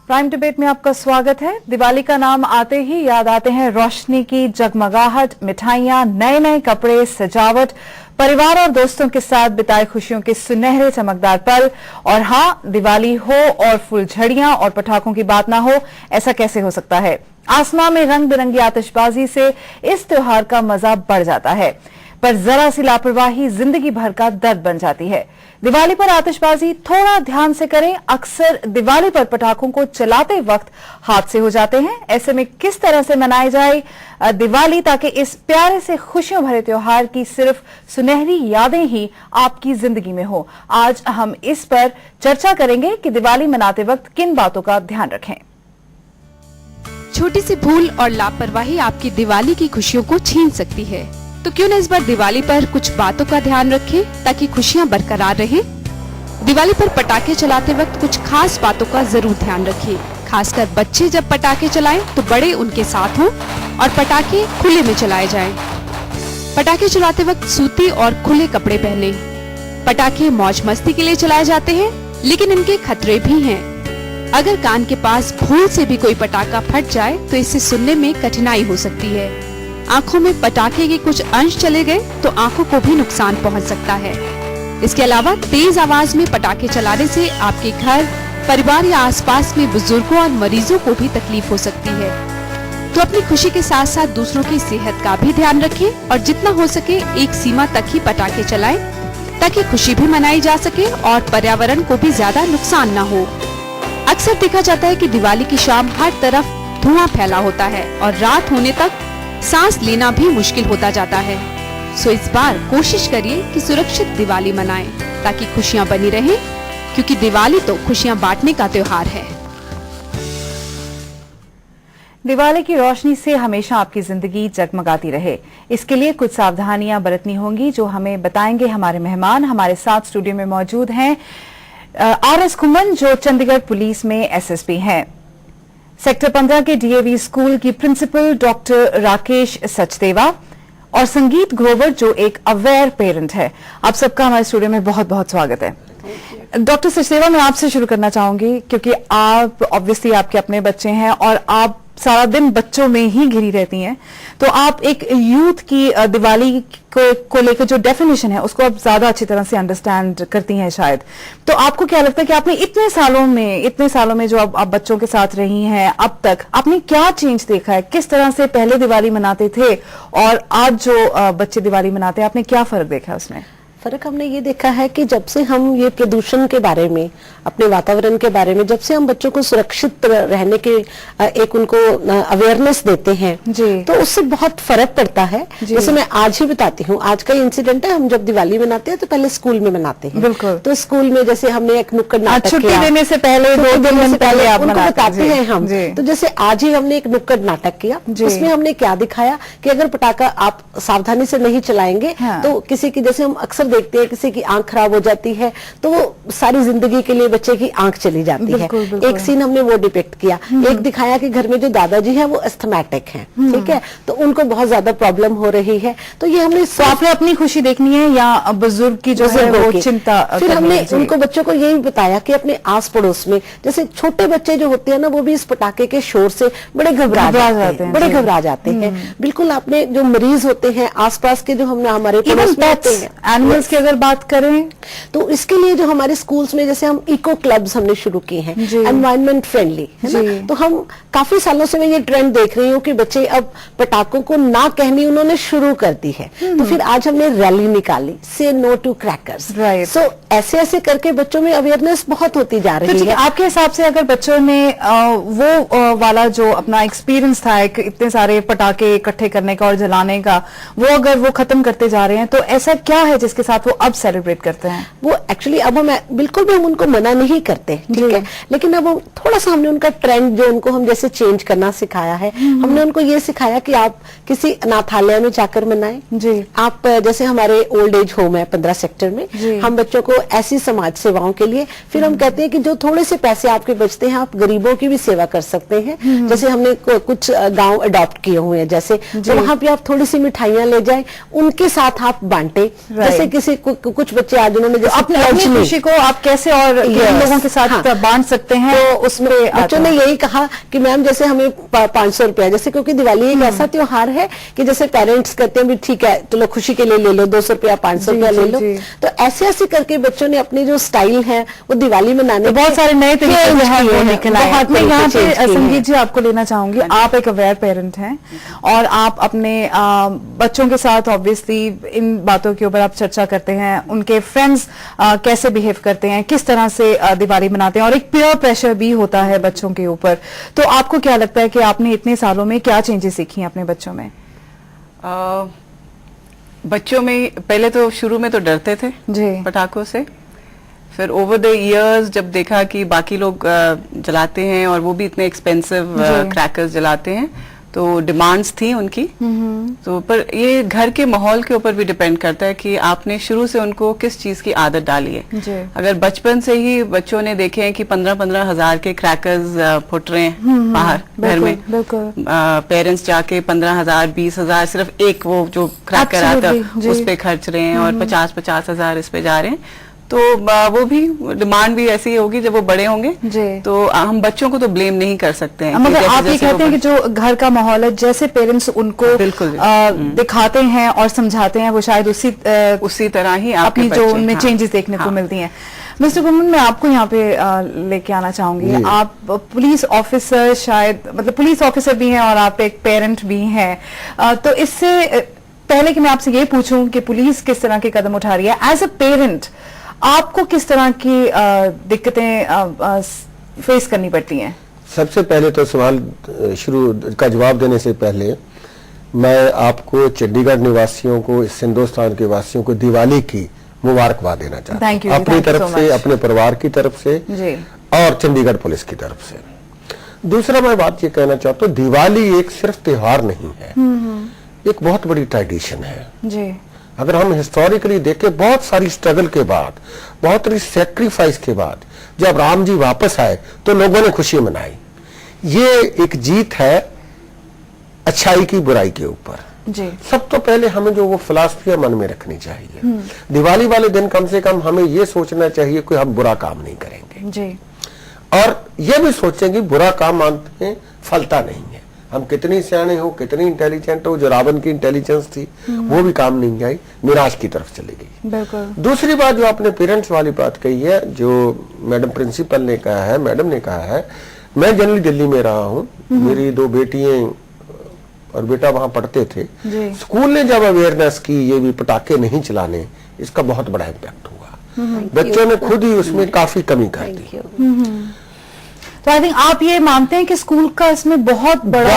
Prime debate में आपका स्वागत है। दिवाली का नाम आते ही याद आते हैं रोशनी की जगमगाहट, मिठाइयां, नए नए कपड़े, सजावट, परिवार और दोस्तों के साथ बिताए खुशियों के सुनहरे चमकदार पल। और हाँ, दिवाली हो और फुलझड़ियां और पटाखों की बात ना हो, ऐसा कैसे हो सकता है। आसमां में रंग बिरंगी आतिशबाजी से इस त्योहार का मजा बढ़ जाता है, पर जरा सी लापरवाही जिंदगी भर का दर्द बन जाती है। दिवाली पर आतिशबाजी थोड़ा ध्यान से करें। अक्सर दिवाली पर पटाखों को चलाते वक्त हादसे हो जाते हैं। ऐसे में किस तरह से मनाई जाए दिवाली ताकि इस प्यारे से खुशियों भरे त्योहार की सिर्फ सुनहरी यादें ही आपकी जिंदगी में हो। आज हम इस पर चर्चा करेंगे कि दिवाली मनाते वक्त किन बातों का ध्यान रखें। छोटी सी भूल और लापरवाही आपकी दिवाली की खुशियों को छीन सकती है, तो क्यों न इस बार दिवाली पर कुछ बातों का ध्यान रखें ताकि खुशियां बरकरार रहें। दिवाली पर पटाखे चलाते वक्त कुछ खास बातों का जरूर ध्यान रखिए। खासकर बच्चे जब पटाखे चलाएं तो बड़े उनके साथ हों और पटाखे खुले में चलाए जाएं। पटाखे चलाते वक्त सूती और खुले कपड़े पहने। पटाखे मौज मस्ती के लिए चलाए जाते हैं, लेकिन इनके खतरे भी हैं। अगर कान के पास भूल से भी कोई पटाखा फट जाए तो इससे सुनने में कठिनाई हो सकती है। आंखों में पटाखे के कुछ अंश चले गए तो आंखों को भी नुकसान पहुंच सकता है। इसके अलावा तेज आवाज में पटाखे चलाने से आपके घर, परिवार या आसपास में बुजुर्गों और मरीजों को भी तकलीफ हो सकती है। तो अपनी खुशी के साथ साथ दूसरों की सेहत का भी ध्यान रखें और जितना हो सके एक सीमा तक ही पटाखे चलाएं ताकि खुशी भी मनाई जा सके और पर्यावरण को भी ज्यादा नुकसान न हो। अक्सर देखा जाता है कि दिवाली की शाम हर तरफ धुआं फैला होता है और रात होने तक सांस लेना भी मुश्किल होता जाता है। सो इस बार कोशिश करिए कि सुरक्षित दिवाली मनाएं ताकि खुशियां बनी रहें, क्योंकि दिवाली तो खुशियां बांटने का त्योहार है। दिवाली की रोशनी से हमेशा आपकी जिंदगी जगमगाती रहे, इसके लिए कुछ सावधानियां बरतनी होंगी जो हमें बताएंगे हमारे मेहमान। हमारे साथ स्टूडियो में मौजूद हैं आर.एस. खुम्मन, जो चंडीगढ़ पुलिस में एसएसपी हैं, सेक्टर 15 के डीएवी स्कूल की प्रिंसिपल डॉक्टर राकेश सचदेवा, और संगीत ग्रोवर जो एक अवेयर पेरेंट है। आप सबका हमारे स्टूडियो में बहुत बहुत स्वागत है। डॉक्टर सचदेवा, मैं आपसे शुरू करना चाहूंगी क्योंकि आप ऑब्वियसली आपके अपने बच्चे हैं और आप सारा दिन बच्चों में ही घिरी रहती हैं, तो आप एक यूथ की दिवाली को लेकर जो डेफिनेशन है उसको आप ज्यादा अच्छी तरह से अंडरस्टैंड करती हैं शायद। तो आपको क्या लगता है कि आपने इतने सालों में जो आप बच्चों के साथ रही हैं अब तक, आपने क्या चेंज देखा है? किस तरह से पहले दिवाली मनाते थे और आज जो बच्चे दिवाली मनाते हैं, आपने क्या फर्क देखा है उसमें? फर्क हमने ये देखा है कि जब से हम ये प्रदूषण के बारे में, अपने वातावरण के बारे में, जब से हम बच्चों को सुरक्षित रहने के एक उनको अवेयरनेस देते हैं जी, तो उससे बहुत फर्क पड़ता है। जैसे मैं आज ही बताती हूँ, आज का इंसिडेंट है। हम जब दिवाली मनाते हैं तो पहले स्कूल में मनाते हैं। बिल्कुल। तो स्कूल में जैसे हमने एक नुक्कड़ नाटक किया, छुट्टी देने से पहले 2 दिन पहले उनको बताते हैं हम। तो जैसे आज ही हमने एक नुक्कड़ नाटक किया, उसमें हमने क्या दिखाया कि अगर पटाखा आप सावधानी से नहीं चलाएंगे तो किसी की, जैसे हम अक्सर देखते हैं किसी की आंख खराब हो जाती है तो वो सारी जिंदगी के लिए बच्चे की आंख चली जाती है। एक सीन हमने वो डिपिक्ट किया। एक दिखाया कि घर में जो दादाजी हैं वो एस्थमेटिक हैं, ठीक है, तो उनको बहुत ज्यादा प्रॉब्लम हो रही है। तो ये हमने, तो आपने अपनी खुशी देखनी है या बुजुर्ग की जो है वो चिंता? फिर हमने उनको, बच्चों को यही बताया कि अपने आस पड़ोस में, जैसे छोटे बच्चे जो होते हैं ना, वो भी इस पटाखे के शोर से बड़े घबरा जाते हैं। बिल्कुल, आपने जो मरीज होते हैं आसपास के, जो हमने हमारे एनिमल्स की अगर बात करें तो इसके लिए जो हमारे स्कूल्स में, जैसे हम इको क्लब्स हमने शुरू किए हैं, एनवायरनमेंट फ्रेंडली, है ना। तो हम काफी सालों से मैं ये ट्रेंड देख रही हूँ कि बच्चे अब पटाखों को ना कहनी उन्होंने शुरू कर दी है। तो फिर आज हमने रैली निकाली, से नो टू क्रैकर्स। सो ऐसे करके बच्चों में अवेयरनेस बहुत होती जा रही है। आपके हिसाब से अगर बच्चों में वो वाला जो अपना एक्सपीरियंस था इतने सारे पटाखे इकट्ठे करने का और जलाने का, वो अगर वो खत्म करते जा रहे हैं, तो ऐसा क्या है जिसके साथ वो अब सेलिब्रेट करते हैं? वो एक्चुअली अब हम बिल्कुल भी हम उनको मना नहीं करते, ठीक है, लेकिन अब थोड़ा सा हमने उनका ट्रेंड जो उनको हम जैसे चेंज करना सिखाया है। हमने उनको ये सिखाया कि आप किसी अनाथालय में जाकर मनाएं जी। आप जैसे हमारे ओल्ड एज होम है 15 सेक्टर में, हम बच्चों को ऐसी समाज सेवाओं के लिए, फिर हम कहते हैं कि जो थोड़े से पैसे आपके बचते हैं आप गरीबों की भी सेवा कर सकते हैं। जैसे हमने कुछ गांव अडॉप्ट किए हुए हैं, जैसे तो वहां पे आप थोड़ी सी मिठाइयां ले जाएं, उनके साथ आप बांटे। जैसे कुछ बच्चे आज उन्होंने जैसे अपनी खुशी को आप कैसे और किन लोगों के साथ बांट सकते हैं, तो उसमें बच्चों ने यही कहा कि मैम जैसे हमें 500 रुपया, जैसे क्योंकि दिवाली एक ऐसा त्योहार है कि जैसे पेरेंट्स कहते हैं भी ठीक है चलो खुशी के लिए ले लो 200 रुपया 500 रुपया ले लो, तो ऐसे ऐसे करके बच्चों ने अपनी जो स्टाइल है वो दिवाली मनाने बहुत सारे नए तरीके निकल आए। मैं यहाँ पे संगीत जी आपको लेना चाहूंगी, आप एक अवेयर पेरेंट हैं और आप अपने बच्चों के साथ ऑब्वियसली इन बातों के ऊपर आप चर्चा करते हैं, उनके फ्रेंड्स कैसे बिहेव करते हैं, किस तरह से दिवाली मनाते हैं, और एक पीयर प्रेशर भी होता है बच्चों के ऊपर। तो आपको क्या लगता है कि आपने इतने सालों में क्या चेंजेस सीखी हैं अपने बच्चों में? बच्चों में पहले तो शुरू में तो डरते थे पटाखों से, फिर ओवर द इयर्स जब देखा कि बाकी लोग जलाते हैं और वो भी इतने एक्सपेंसिव क्रैकर्स जलाते हैं, तो डिमांड्स थी उनकी। तो पर ये घर के माहौल के ऊपर भी डिपेंड करता है कि आपने शुरू से उनको किस चीज की आदत डाली है। अगर बचपन से ही बच्चों ने देखे हैं कि 15-15 हजार के क्रैकर्स फुट रहे हैं बाहर घर में, पेरेंट्स जाके 15,000 20,000 सिर्फ एक वो जो क्रैकर आता है उस पे खर्च रहे हैं और 50-50 हजार इस पे जा रहे हैं, तो वो भी डिमांड भी ऐसी होगी जब वो बड़े होंगे। तो हम बच्चों को तो ब्लेम नहीं कर सकते हैं। मगर आप ये कहते हैं कि जो घर का माहौल है, जैसे पेरेंट्स उनको दिखाते हैं और समझाते हैं, वो शायद उसी तरह ही अपनी जो उनमें चेंजेस देखने को मिलती हैं। मिस्टर गुमन, मैं आपको यहाँ पे लेके आना चाहूंगी। आप पुलिस ऑफिसर, शायद मतलब पुलिस ऑफिसर भी हैं और आप एक पेरेंट भी हैं, तो इससे पहले कि मैं आपसे ये पूछूं कि पुलिस किस तरह के कदम उठा रही है, एज अ पेरेंट आपको किस तरह की दिक्कतें फेस करनी पड़ती हैं? सबसे पहले तो सवाल शुरू का जवाब देने से पहले मैं आपको चंडीगढ़ निवासियों को, इस हिंदुस्तान के वासियों को दिवाली की मुबारकबाद देना चाहता हूँ, अपनी तरफ से, अपने परिवार की तरफ से और चंडीगढ़ पुलिस की तरफ से। दूसरा मैं बात ये कहना चाहता हूँ, दिवाली एक सिर्फ त्योहार नहीं है, एक बहुत बड़ी ट्रेडिशन है जी। अगर हम हिस्टोरिकली देखें, बहुत सारी स्ट्रगल के बाद, बहुत सारी सेक्रीफाइस के बाद जब राम जी वापस आए तो लोगों ने खुशी मनाई। ये एक जीत है अच्छाई की बुराई के ऊपर। सब तो पहले हमें जो वो फिलॉसफी मन में रखनी चाहिए, दिवाली वाले दिन कम से कम हमें ये सोचना चाहिए कि हम बुरा काम नहीं करेंगे जी। और ये भी सोचेंगे बुरा काम मानते हैं फलता नहीं है, हम कितनी सियाने हो, कितनी इंटेलिजेंट हो, जो रावण की इंटेलिजेंस थी वो भी काम नहीं आई, निराश की तरफ चली गई। दूसरी बात जो आपने पेरेंट्स वाली बात कही है, जो मैडम प्रिंसिपल ने कहा है, मैडम ने कहा है, मैं जनरली दिल्ली में रहा हूँ, मेरी 2 बेटियां और बेटा वहां पढ़ते थे। स्कूल ने जब अवेयरनेस की ये भी पटाखे नहीं चलाने, इसका बहुत बड़ा इम्पैक्ट हुआ, बच्चों ने खुद ही उसमें काफी कमी कर दी। तो आई थिंक आप ये मानते हैं कि स्कूल का इसमें बहुत बड़ा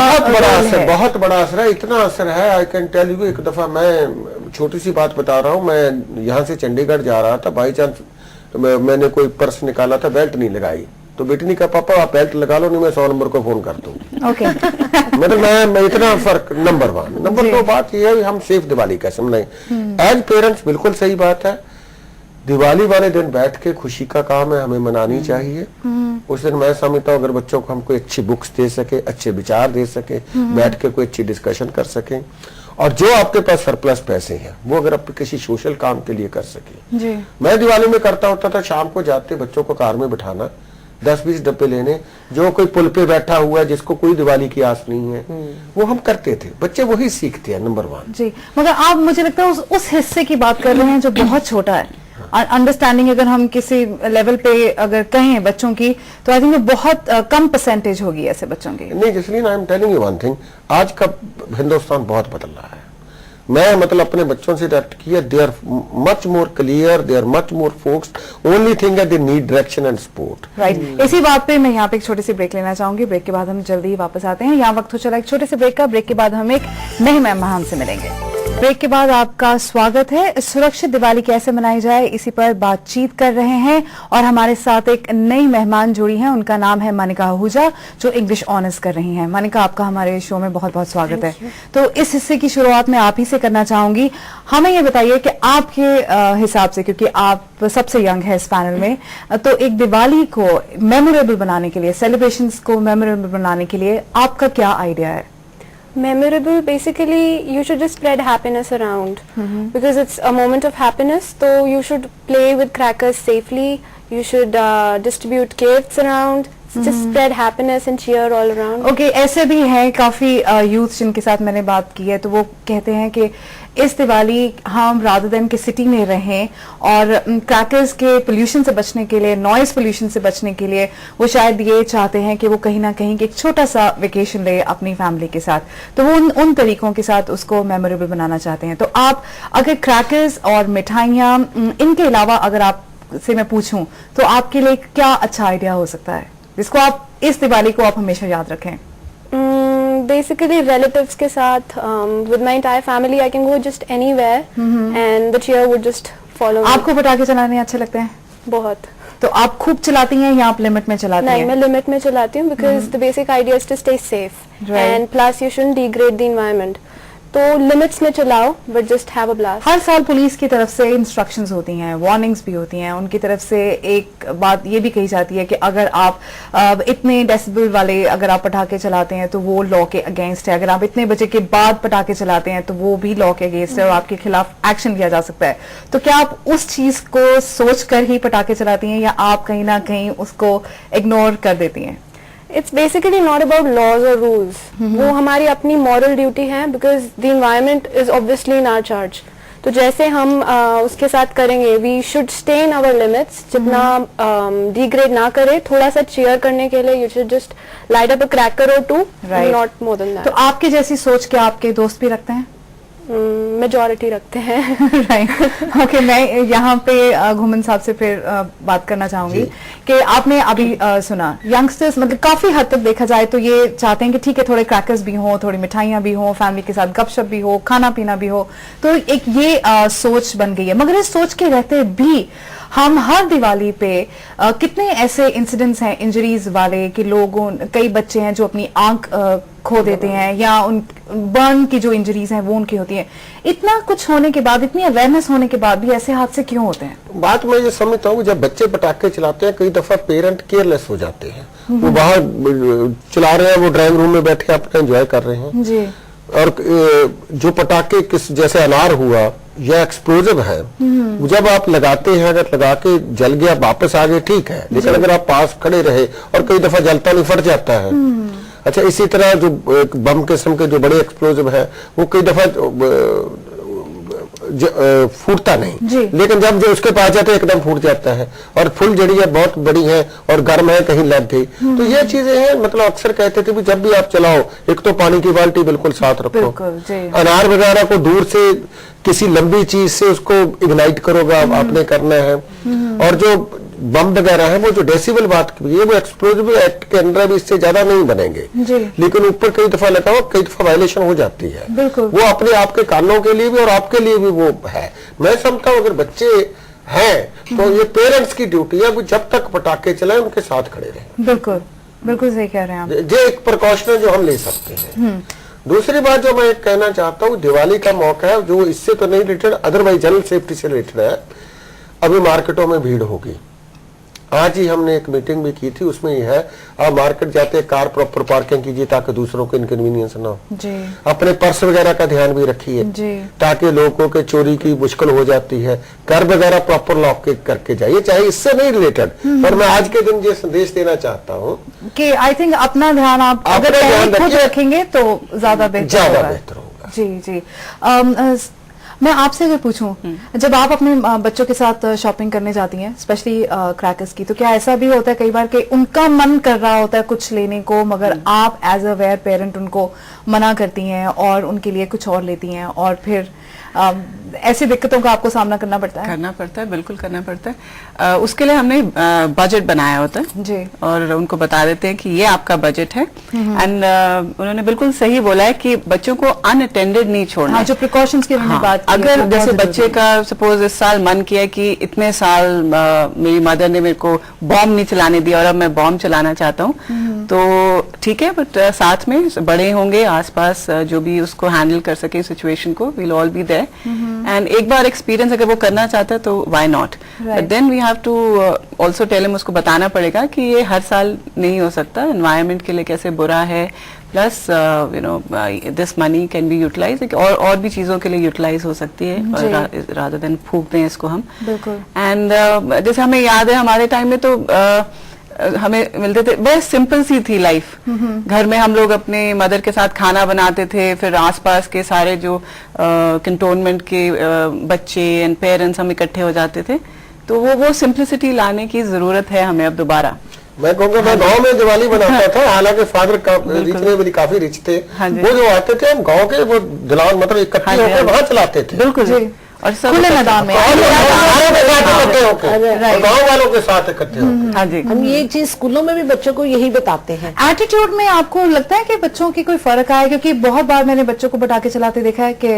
असर है, इतना असर है, आई कैन टेल यू। एक दफा मैं छोटी सी बात बता रहा हूँ, मैं यहाँ से चंडीगढ़ जा रहा था, बाई चांस मैंने कोई पर्स निकाला था, बेल्ट नहीं लगाई, तो बेटी ने कहा पापा आप बेल्ट लगा लो, नहीं मैं 100 नंबर को फोन कर दूंगी। मतलब मैं इतना फर्क। नंबर 1। नंबर 2 बात यह है हम सेफ दिवाली कैसे मनाएं। एज पेरेंट्स बिल्कुल सही बात है, दिवाली वाले दिन बैठ के खुशी का काम है, हमें मनानी चाहिए। उस दिन मैं समझता हूँ अगर बच्चों को हम कोई अच्छी बुक्स दे सके, अच्छे विचार दे सके, बैठ के कोई अच्छी डिस्कशन कर सके, और जो आपके पास सरप्लस पैसे हैं वो अगर आप किसी सोशल काम के लिए कर सके। मैं दिवाली में करता होता था, शाम को जाते बच्चों को कार में बिठाना, 10-20 डब्बे लेने, जो कोई पुल पे बैठा हुआ है जिसको कोई दिवाली की आस नहीं है, वो हम करते थे। बच्चे वही सीखते हैं, नंबर 1 जी। मगर आप मुझे लगता है उस हिस्से की बात कर रहे हैं जो बहुत छोटा है। अंडरस्टैंडिंग अगर हम किसी लेवल पे अगर कहें बच्चों की, तो आई थिंक बहुत कम परसेंटेज होगी ऐसे बच्चों की। नहीं, Jasleen I am telling you one thing, आज का हिंदुस्तान बहुत बदल रहा है। मैं मतलब अपने बच्चों से डायरेक्ट किया, they are much more clear, they are much more focused, only thing है they need direction and support. Right. इसी बात पे मैं यहाँ पे एक छोटी सी ब्रेक लेना चाहूंगी, ब्रेक के बाद हम जल्दी ही वापस आते हैं। यहाँ वक्त हो चला एक छोटे से ब्रेक का, ब्रेक के बाद हम एक नए मेहमान से मिलेंगे। ब्रेक के बाद आपका स्वागत है। सुरक्षित दिवाली कैसे मनाई जाए, इसी पर बातचीत कर रहे हैं और हमारे साथ एक नई मेहमान जुड़ी हैं, उनका नाम है मनिका आहूजा, जो इंग्लिश ऑनर्स कर रही हैं। मनिका, आपका हमारे शो में बहुत बहुत स्वागत है। तो इस हिस्से की शुरुआत में आप ही से करना चाहूंगी। हमें ये बताइए कि आपके हिसाब से, क्योंकि आप सबसे यंग है इस पैनल में, तो एक दिवाली को मेमोरेबल बनाने के लिए, सेलिब्रेशंस को मेमोरेबल बनाने के लिए आपका क्या आइडिया है? Memorable, basically you should just spread happiness around because it's a moment of happiness. So you should play with crackers safely. You should distribute gifts around. Just spread happiness and cheer all around. Okay, ऐसे भी हैं काफी youth जिनके साथ मैंने बात की है, तो वो कहते हैं कि इस दिवाली हम रादर देन के सिटी में रहें और क्रैकर्स के पोल्यूशन से बचने के लिए, नॉइज पोल्यूशन से बचने के लिए वो शायद ये चाहते हैं कि वो कहीं ना कहीं एक छोटा सा वेकेशन ले अपनी फैमिली के साथ, तो वो उन तरीकों के साथ उसको मेमोरेबल बनाना चाहते हैं। तो आप अगर क्रैकर्स और मिठाइयाँ इनके अलावा अगर आप से मैं पूछूं तो आपके लिए क्या अच्छा आइडिया हो सकता है जिसको आप इस दिवाली को आप हमेशा याद रखें? Basically relatives के साथ, with my entire family I can go just anywhere and the cheer would just follow me. आपको पटाखे चलाने अच्छे लगते हैं? बहुत। तो आप खूब चलाती हैं या आप लिमिट में चलाती हैं? नहीं, मैं लिमिट में चलाती हूँ because the basic idea is to stay safe and plus you shouldn't degrade the environment. तो लिमिट्स में चलाओ but just have a blast. हर साल पुलिस की तरफ से इंस्ट्रक्शंस होती हैं, वार्निंग्स भी होती हैं, उनकी तरफ से एक बात ये भी कही जाती है कि अगर आप इतने डेसिबल वाले अगर आप पटाखे चलाते हैं तो वो लॉ के अगेंस्ट है, अगर आप इतने बजे के बाद पटाखे चलाते हैं तो वो भी लॉ के अगेंस्ट है और आपके खिलाफ एक्शन लिया जा सकता है। तो क्या आप उस चीज को सोच कर ही पटाखे चलाती हैं या आप कहीं ना कहीं उसको इग्नोर कर देती हैं? It's basically not about laws or rules. वो हमारी अपनी moral duty है because the environment is obviously in our charge. तो जैसे हम उसके साथ करेंगे, we should stay in our limits. जितना degrade ना करे, थोड़ा सा cheer करने के लिए you should just light up a cracker or two, not more than that. तो आपके जैसी सोच क्या आपके दोस्त भी रखते हैं? मेजॉरिटी रखते हैं। Right, okay. मैं यहाँ पे घुमन साहब से फिर बात करना चाहूंगी कि आपने अभी सुना यंगस्टर्स मतलब काफी हद तक देखा जाए तो ये चाहते हैं कि ठीक है थोड़े क्रैकर्स भी हो, थोड़ी मिठाइयाँ भी हो, फैमिली के साथ गपशप भी हो, खाना पीना भी हो, तो एक ये सोच बन गई है। मगर इस सोच के रहते भी हम हर दिवाली पे कितने ऐसे इंसिडेंट्स हैं इंजरीज वाले कि लोगों, कई बच्चे हैं जो अपनी आंख खो देते हैं या उन बर्न की जो इंजरीज हैं वो उनकी होती हैं। इतना कुछ होने के बाद, इतनी अवेयरनेस होने के बाद भी ऐसे हादसे क्यों होते हैं? बात मैं ये समझता हूँ जब बच्चे पटाखे चलाते हैं कई दफा पेरेंट केयरलेस हो जाते हैं, वो बाहर चला रहे हैं, वो ड्राइंग रूम में बैठे अपना एंजॉय कर रहे हैं जी। और जो पटाखे किस जैसे अनार हुआ या एक्सप्लोजिव है, जब आप लगाते हैं, अगर लगा के जल गया वापस आ गए ठीक है, लेकिन अगर आप पास खड़े रहे और कई दफा जलता नहीं फट जाता है। अच्छा, इसी तरह जो बम किस्म के जो बड़े एक्सप्लोजिव है वो कई दफा फूटता नहीं, लेकिन जब जो उसके पास जाते एकदम फूट जाता है और फुल जड़ी है बहुत बड़ी है और गर्म है, कहीं लग गई। तो ये चीजें हैं, मतलब अक्सर कहते थे भी जब भी आप चलाओ एक तो पानी की बाल्टी बिल्कुल साथ रखो, अनार वगैरह को दूर से किसी लंबी चीज से उसको इग्नाइट करोगा आपने करना है। और जो बम वगैरह है वो जो डेसिबल बात की है वो एक्सप्लोजिव एक्ट के अंदर भी इससे ज्यादा नहीं बनेंगे, लेकिन ऊपर कई दफा लगा हुआ कई दफा वायलेशन हो जाती है। वो अपने आपके कानों के लिए भी और आपके लिए भी वो है। मैं समझता हूँ अगर बच्चे हैं तो ये पेरेंट्स की ड्यूटी है वो जब तक पटाखे चलाएं उनके साथ खड़े रहें। बिल्कुल बिल्कुल सही कह रहे हैं आप। ये एक प्रिकॉशन है जो हम ले सकते हैं। दूसरी बात जो मैं कहना चाहता हूँ, दिवाली का मौका है जो इससे तो नहीं रिलेटेड, अदरवाइज जनरल सेफ्टी से रिलेटेड है। अभी मार्केटों में भीड़ होगी, आज ही हमने एक मीटिंग भी की थी, उसमें ये है आप मार्केट जाते हैं कार प्रॉपर पार्किंग कीजिए ताकि दूसरों को इनकन्वीनियंस ना हो। अपने पर्स वगैरह का ध्यान भी रखिए ताकि लोगों के चोरी की मुश्किल हो जाती है। घर वगैरह प्रॉपर लॉक करके जाइए, चाहे इससे नहीं रिलेटेड, पर मैं आज के दिन ये संदेश देना चाहता हूँ कि आई थिंक अपना ध्यान आप अगर खुद रखेंगे तो ज्यादा बेहतर होगा। जी जी। मैं आपसे अगर पूछूं, जब आप अपने बच्चों के साथ शॉपिंग करने जाती हैं, स्पेशली क्रैकर्स की, तो क्या ऐसा भी होता है कई बार कि उनका मन कर रहा होता है कुछ लेने को मगर आप एज अ वेयर पेरेंट उनको मना करती हैं और उनके लिए कुछ और लेती हैं और फिर ऐसी दिक्कतों का आपको सामना करना पड़ता है? करना पड़ता है, बिल्कुल करना पड़ता है। उसके लिए हमने बजट बनाया होता है जी, और उनको बता देते हैं कि ये आपका बजट है। एंड उन्होंने बिल्कुल सही बोला है कि बच्चों को अनअटेंडेड नहीं छोड़ना। हाँ, जो प्रिकॉशंस की उन्होंने बात की, अगर जैसे बच्चे का सपोज इस साल मन किया कि इतने साल मेरी मदर ने मेरे को बॉम्ब नहीं चलाने दिया और अब मैं बॉम्ब चलाना चाहता हूँ, तो ठीक है, बट साथ में बड़े होंगे आसपास जो भी उसको हैंडल कर सके सिचुएशन को, will all be there. And एक बार एक्सपीरियंस अगर वो करना चाहता है तो why not, but then we have to also tell him, उसको बताना पड़ेगा कि ये हर साल नहीं हो सकता, एनवायरनमेंट के लिए कैसे बुरा है, plus you know this money can be utilise और भी चीजों के लिए यूटिलाइज हो सकती है रादर देन फूक दें इसको हम। बिल्कुल। एंड जैसे हमें याद है हमारे टाइम में तो हमें मिलते थे, बहुत सिंपल सी थी लाइफ। घर में हम लोग अपने मदर के साथ खाना बनाते थे, फिर आसपास के सारे जो कैंटोनमेंट के बच्चे एंड पेरेंट्स हम इकट्ठे हो जाते थे। तो वो सिंपलिसिटी लाने की जरूरत है हमें अब दोबारा। मैं कहूँगा मैं गांव में दिवाली बनाता था, हालांकि फादर काफी रिच थे, वो जो आते थे हम गांव के वो दिलावन मतलब इकट्ठे होकर वहाँ चलाते थे। बिल्कुल। और सब खुले मैदान में गाँव वालों के साथ इकट्ठे होकर। हाँ जी, हम ये चीज स्कूलों में भी बच्चों को यही बताते हैं। एटीट्यूड में आपको लगता है कि बच्चों की कोई फर्क आया? क्योंकि बहुत बार मैंने बच्चों को पटाखे चलाते देखा है कि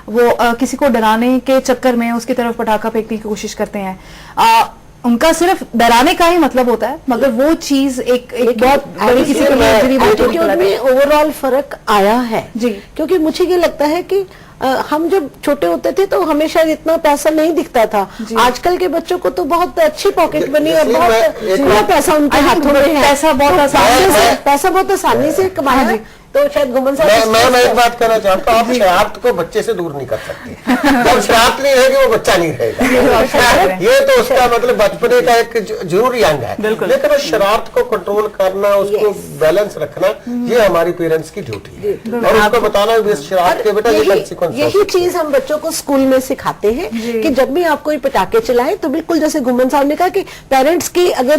वो किसी को डराने के चक्कर में उसकी तरफ पटाखा फेंकने की कोशिश करते हैं। उनका सिर्फ डराने का ही मतलब होता है, मगर वो चीज एक बहुत बड़ी किसी एटीट्यूड में ओवरऑल फर्क आया है जी। क्योंकि मुझे ये लगता है कि हम जब छोटे होते थे तो हमें शायद इतना पैसा नहीं दिखता था। आजकल के बच्चों को तो बहुत अच्छी पॉकेट बनी और बहुत पैसा उनके हाथों में है। पैसा बहुत आसानी से कमाया है। तो शायद घुमन साहब मैं एक बात कहना चाहता हूँ, आप शरारत को बच्चे से दूर नहीं कर सकते। जब शरारत नहीं रहेगी वो बच्चा नहीं रहेगा। ये तो उसका मतलब बचपने का एक जरूरी अंग है। लेकिन उस शरारत को कंट्रोल करना, उसको बैलेंस रखना, ये हमारी पेरेंट्स की ड्यूटी है। और उसको बताना शरारत के बेटा ये कंसिक्वेंस। यही चीज हम बच्चों को स्कूल में सिखाते हैं कि जब भी आप कोई पटाखे चलाएं तो बिल्कुल जैसे घुमन साहब ने कहा कि पेरेंट्स की अगर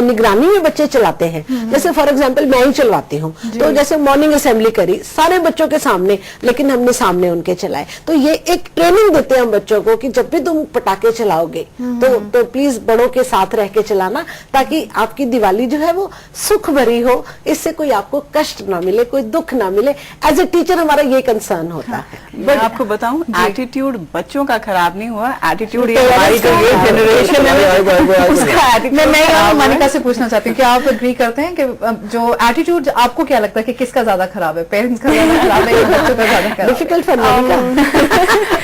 निगरानी में बच्चे चलाते हैं, जैसे फॉर एग्जाम्पल मैं ही चलवाती हूँ, तो जैसे मॉर्निंग असेंबली करी सारे बच्चों के सामने, लेकिन हमने सामने उनके चलाए। तो ये एक ट्रेनिंग देते हैं हम बच्चों को कि जब भी तुम पटाखे चलाओगे तो प्लीज बड़ों के साथ रह के चलाना, ताकि आपकी दिवाली जो है वो सुख भरी हो, इससे कोई आपको कष्ट ना मिले, कोई दुख ना मिले। एज ए टीचर हमारा ये कंसर्न होता है। मैं आपको बताऊं, एटीट्यूड बच्चों का खराब नहीं हुआ, एटीट्यूड ये हमारी जो ये जनरेशन है उसका एटीट्यूड। मैं मोनिका से पूछना चाहती हूँ, क्या आप एग्री करते हैं कि जो एटीट्यूड आपको क्या लगता है कि किसका ज्यादा खराब है, पेरेंट्स का ज्यादा खराब है या बच्चों का ज्यादा खराब? Difficult for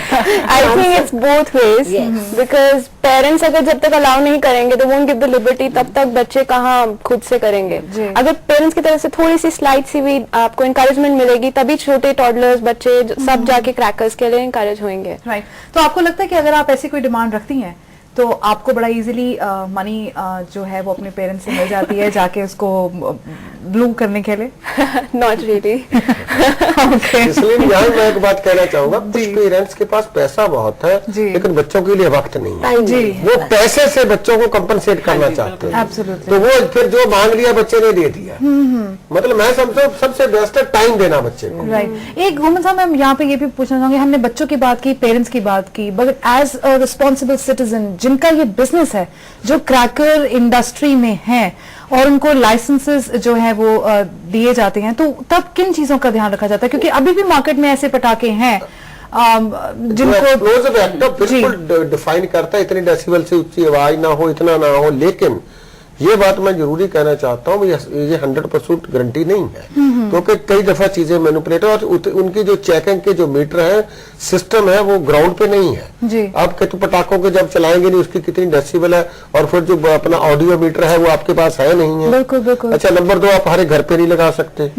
I think it's both ways, because parents अगर जब तक अलाउ नहीं करेंगे तो won't give the liberty, तब तक बच्चे कहाँ खुद से करेंगे। अगर पेरेंट्स की तरफ से थोड़ी सी स्लाइट सी भी आपको encouragement मिलेगी, तभी छोटे टॉडलर्स बच्चे सब जाके क्रैकर्स के लिए encourage होंगे। राइट। तो आपको लगता है कि अगर आप ऐसी कोई डिमांड रखती हैं तो आपको बड़ा इजीली मनी जो है वो अपने पेरेंट्स से मिल जाती है जाके उसको ब्लू करने के लिए? Not really. इसलिए यहाँ मैं एक बात कहना चाहूंगा, कुछ पेरेंट्स के पास पैसा बहुत है लेकिन बच्चों के लिए वक्त नहीं है जी। वो पैसे से बच्चों को कंपनसेट करना चाहते हैं। तो वो फिर जो मांग लिया बच्चे ने दे दिया। मतलब मैं समझता हूँ सबसे बेस्ट है टाइम देना बच्चे को। राइट। एक घुमन साहब, मैं यहाँ पे ये भी पूछना चाहूंगी, हमने बच्चों की बात की, पेरेंट्स की बात की, but as a responsible citizen जिनका ये बिजनेस है, जो क्रैकर इंडस्ट्री में है और उनको लाइसेंसेस जो है वो दिए जाते हैं, तो तब किन चीजों का ध्यान रखा जाता है? क्योंकि अभी भी मार्केट में ऐसे पटाखे हैं जिनको बिल्कुल डिफाइन करता है, इतनी डेसिबल से ऊंची आवाज ना हो, इतना ना हो। लेकिन ये बात मैं जरूरी कहना चाहता हूँ, ये 100% गारंटी नहीं है, क्योंकि कई दफा चीजें मैनिपुलेट और उनकी जो चेकिंग के जो मीटर है, सिस्टम है, वो ग्राउंड पे नहीं है। आप तो पटाखों के जब चलाएंगे नहीं उसकी कितनी डेसिबल है, और फिर जो अपना ऑडियो मीटर है वो आपके पास है नहीं है। बिल्कुल बिल्कुल। अच्छा, नंबर 2, आप हमारे घर पे नहीं लगा सकते।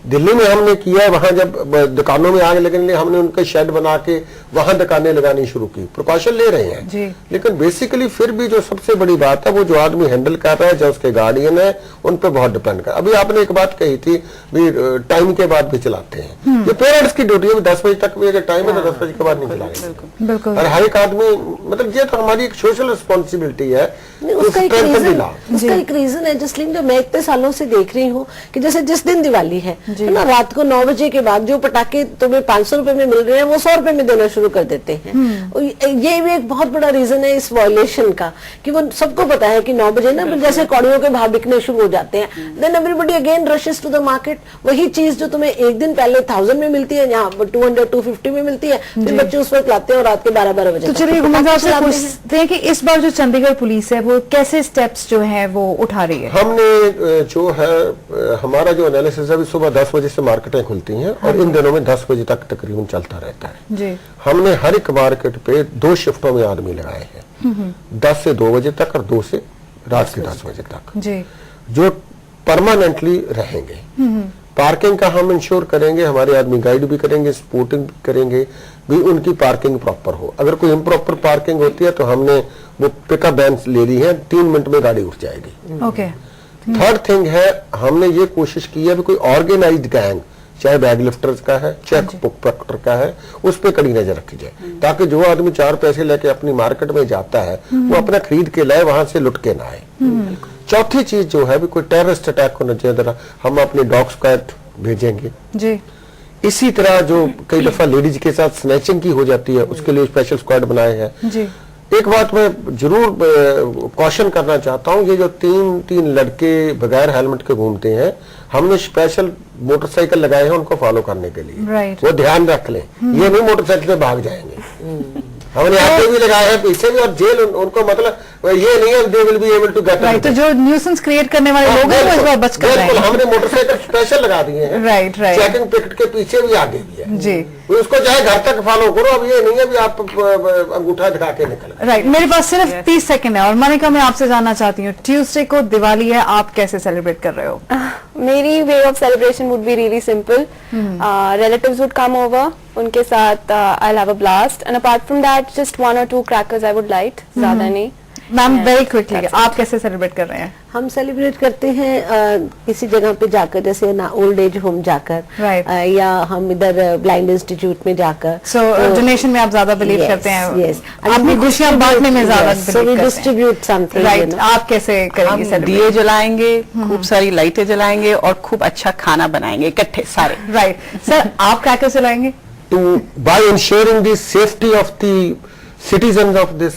दिल्ली में हमने किया है, वहां जब दुकानों में आग लगने हमने उनके शेड बना के वहां दुकानें लगानी शुरू की, प्रिकॉशन ले रहे हैं जी। लेकिन बेसिकली फिर भी जो सबसे बड़ी बात है, वो जो आदमी हैंडल कर रहा है, जो उसके गार्डियन है, उन पर बहुत डिपेंड कर। अभी आपने एक बात कही थी भी टाइम के बाद भी चलाते हैं, ये पेरेंट्स की ड्यूटी है। 10 बजे तक भी अगर टाइम है तो 10 बजे के बाद नहीं चलाएंगे। और हर एक आदमी, मतलब ये तो हमारी एक सोशल रिस्पॉन्सिबिलिटी है। उसका एक रीजन है जसलीन, जो मैं इतने सालों से देख रही हूँ कि जैसे जिस दिन दिवाली है ना, रात को 9 बजे के बाद जो पटाखे तुम्हें 500 रुपए में मिल रहे हैं वो 100 रुपए में देना शुरू कर देते हैं। ये भी एक बहुत बड़ा रीजन है इस वायलेशन का, कि वो सबको पता है कि 9 बजे ना जैसे कौड़ियों के भाव बिकने शुरू हो जाते हैं। Then everybody again rushes to the market. वही चीज जो तुम्हें एक दिन पहले 1000 में मिलती है, यहाँ 200-250 में मिलती है, फिर बच्चे उस वक्त लाते हैं और रात के 12-12 बजे। तो चलिए पूछते हैं कि इस बार जो चंडीगढ़ पुलिस है वो कैसे स्टेप्स जो है वो उठा रही है? हमने जो है हमारा जो एनालिसिस है, सुबह 10 बजे से मार्केटें खुलती हैं और इन दिनों में 10 बजे तक तकरीबन चलता रहता है जी। हमने हर एक मार्केट पे 2 शिफ्टों में आदमी लगाए हैं, 10 से 2 बजे तक और 2 से रात के 10 बजे तक जी, जो परमानेंटली रहेंगे। पार्किंग का हम इंश्योर करेंगे, हमारे आदमी गाइड भी करेंगे, सपोर्टिंग भी करेंगे भी उनकी पार्किंग प्रॉपर हो। अगर कोई इम्प्रॉपर पार्किंग होती है तो हमने वो पिकअप वैन ले ली है, 3 मिनट में गाड़ी उठ जाएगी। ओके। थर्ड थिंग है, हमने ये कोशिश की है भी कोई ऑर्गेनाइज्ड गैंग, चाहे बैग लिफ्टर्स का है, चाहे पॉकेटर का है, उस पर कड़ी नजर रखी जाए, ताकि जो आदमी 4 पैसे लेके अपनी मार्केट में जाता है वो अपना खरीद के लाए, वहां से लुट के ना आए। चौथी चीज जो है भी कोई टेररिस्ट अटैक होना चाहिए, हम अपने डॉग स्क्वाड भेजेंगे जी। इसी तरह जो कई दफा लेडीज के साथ स्नैचिंग की हो जाती है, उसके लिए स्पेशल स्क्वाड बनाए हैं जी। एक बात मैं जरूर कॉशन करना चाहता हूं, ये जो 3 लड़के बगैर हेलमेट के घूमते हैं, हमने स्पेशल मोटरसाइकिल लगाए हैं उनको फॉलो करने के लिए, वो ध्यान रख लें, ये नहीं मोटरसाइकिल पे भाग जाएंगे। हमने आगे भी लगाए हैं, पीछे भी, और जेल उनको मतलब ये नहीं है they will be able to get right. तो जो न्यूसेंस क्रिएट करने वाले लोग हैं वो इस बार बच कर रहेंगे। हमने मोटरसाइकिल स्पेशल लगा दिए हैं, राइट राइट, चेकिंग पिकेट के पीछे भी आगे भी है जी, उसको चाहे घर तक फॉलो करो। अब ये नहीं है भी आप अंगूठा दिखा के निकल। राइट। मेरे पास सिर्फ 30 सेकंड है और मनिका मैं आपसे जानना चाहती हूँ, ट्यूसडे को दिवाली है, आप कैसे सेलिब्रेट कर रहे हो? मेरी way of celebration would be really simple. Relatives would come over, उनके साथ I will have a blast, and apart from that just 1 or 2 crackers I would light, ज्यादा नहीं। मैम वेरी क्विकली आप कैसे सेलिब्रेट कर रहे हैं? हम सेलिब्रेट करते हैं किसी जगह पे जाकर, जैसे ना ओल्ड एज होम जाकर, या हम इधर ब्लाइंड इंस्टीट्यूट में जाकर। सो डोनेशन में आप ज्यादा बिलीव करते हैं? यस, अपनी खुशियां बांटने में ज्यादा बिलीव डिस्ट्रीब्यूट समथिंग। राइट। आप कैसे करेंगे सेलिब्रेट? दिए जलाएंगे, खूब सारी लाइटें जलाएंगे और खूब अच्छा खाना बनाएंगे इकट्ठे सारे। राइट। सर आप क्या कैसे लाएंगे? To by insuring the safety of the citizens of this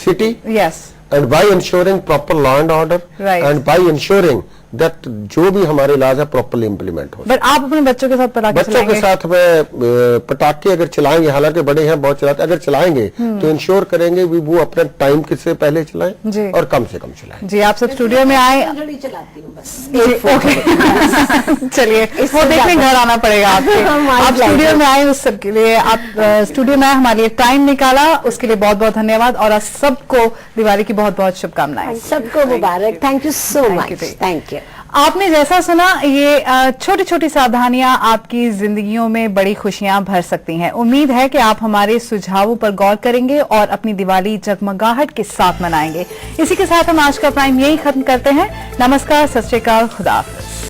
city, yes, and by ensuring proper law and order, right, and by ensuring that जो भी हमारे laws है properly implement हो। बट आप अपने बच्चों के साथ पटाखे बच्चों के साथ में पटाखे अगर चलाएंगे, हालांकि बड़े हैं बहुत चलाते, अगर चलाएंगे तो इंश्योर करेंगे भी वो अपने टाइम से पहले चलाएं और कम से कम चलाएं। जी आप सब स्टूडियो में आए। चलाती हूँ बस। चलिए वो देखने घर आना पड़ेगा आपके। आप स्टूडियो में आए उस सब के लिए, आप स्टूडियो में आए, हमारे लिए टाइम निकाला, उसके लिए बहुत बहुत धन्यवाद और सबको दिवाली की बहुत बहुत शुभकामनाएं। सबको मुबारक। Thank you so much. Thank you. आपने जैसा सुना, ये छोटी छोटी सावधानियां आपकी जिंदगियों में बड़ी खुशियां भर सकती हैं। उम्मीद है कि आप हमारे सुझावों पर गौर करेंगे और अपनी दिवाली जगमगाहट के साथ मनाएंगे। इसी के साथ हम आज का प्राइम यही खत्म करते हैं। नमस्कार, सत श्री अकाल, खुदा हाफिज।